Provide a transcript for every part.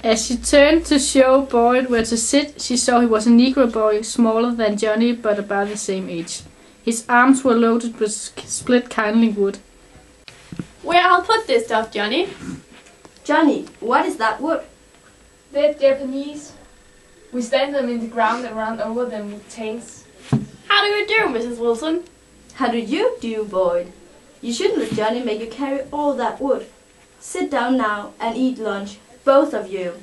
As she turned to show Boyd where to sit, she saw he was a Negro boy, smaller than Johnny but about the same age. His arms were loaded with split kindling wood. Where I'll put this stuff, Johnny? Johnny, what is that wood? They're Japanese. We stand them in the ground and run over them with tanks. How do you do, Mrs. Wilson? How do you do, Boyd? You shouldn't let Johnny make you carry all that wood. Sit down now and eat lunch, both of you.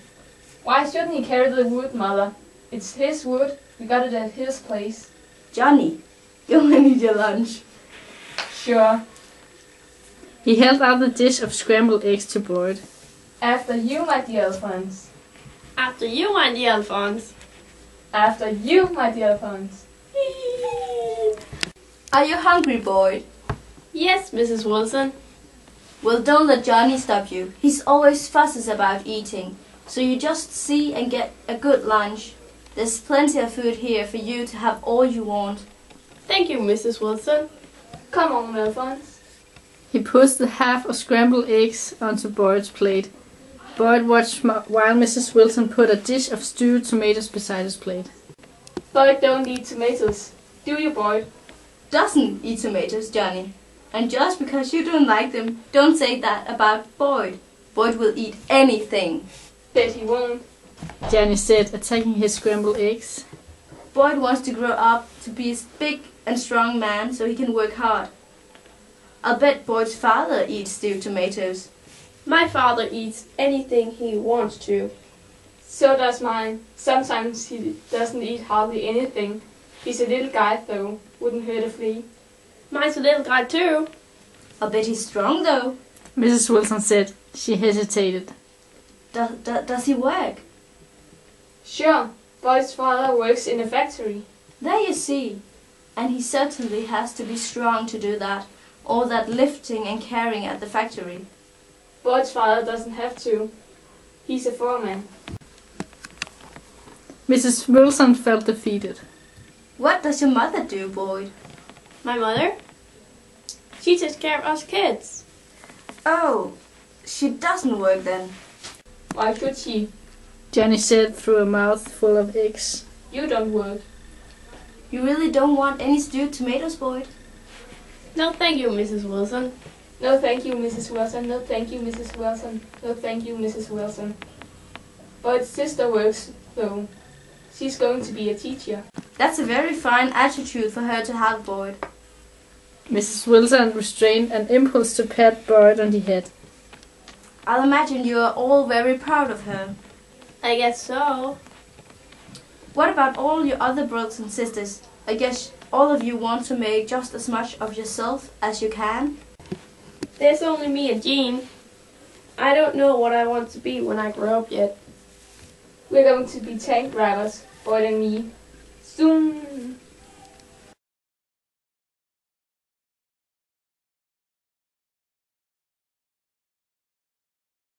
Why shouldn't he carry the wood, Mother? It's his wood. We got it at his place. Johnny, go and eat your lunch. Sure. He held out the dish of scrambled eggs to Boyd. After you, my dear Alphonse. After you, my dear Alphonse. After you, my dear Alphonse. Are you hungry, Boyd? Yes, Mrs. Wilson. Well, don't let Johnny stop you. He's always fusses about eating. So you just see and get a good lunch. There's plenty of food here for you to have all you want. Thank you, Mrs. Wilson. Come on, Alphonse. He pushed the half of scrambled eggs onto Boyd's plate. Boyd watched while Mrs. Wilson put a dish of stewed tomatoes beside his plate. Boyd don't eat tomatoes. Do you, Boyd? Doesn't eat tomatoes, Johnny. And just because you don't like them, don't say that about Boyd. Boyd will eat anything. Bet he won't. Johnny said, attacking his scrambled eggs. Boyd wants to grow up to be a big and strong man so he can work hard. I'll bet Boyd's father eats stewed tomatoes. My father eats anything he wants to. So does mine. Sometimes he doesn't eat hardly anything. He's a little guy though. Wouldn't hurt a flea. Mine's a little guy too. I'll bet he's strong though. Mrs. Wilson said. She hesitated. Does he work? Sure. Boyd's father works in a factory. There you see. And he certainly has to be strong to do that. All that lifting and carrying at the factory. Boyd's father doesn't have to. He's a foreman. Mrs. Wilson felt defeated. What does your mother do, Boyd? My mother? She takes care of us kids. Oh, she doesn't work then. Why should she? Johnny said through a mouthful of eggs. You don't work. You really don't want any stewed tomatoes, Boyd? No, thank you, Mrs. Wilson. No thank you, Mrs. Wilson. No thank you, Mrs. Wilson. No thank you, Mrs. Wilson. Boyd's sister works, though. She's going to be a teacher. That's a very fine attitude for her to have, Boyd. Mrs. Wilson restrained an impulse to pat Boyd on the head. I'll imagine you are all very proud of her. I guess so. What about all your other brothers and sisters? I guess all of you want to make just as much of yourself as you can? There's only me and Jean. I don't know what I want to be when I grow up yet. We're going to be tank drivers, Boyd and me. Soon.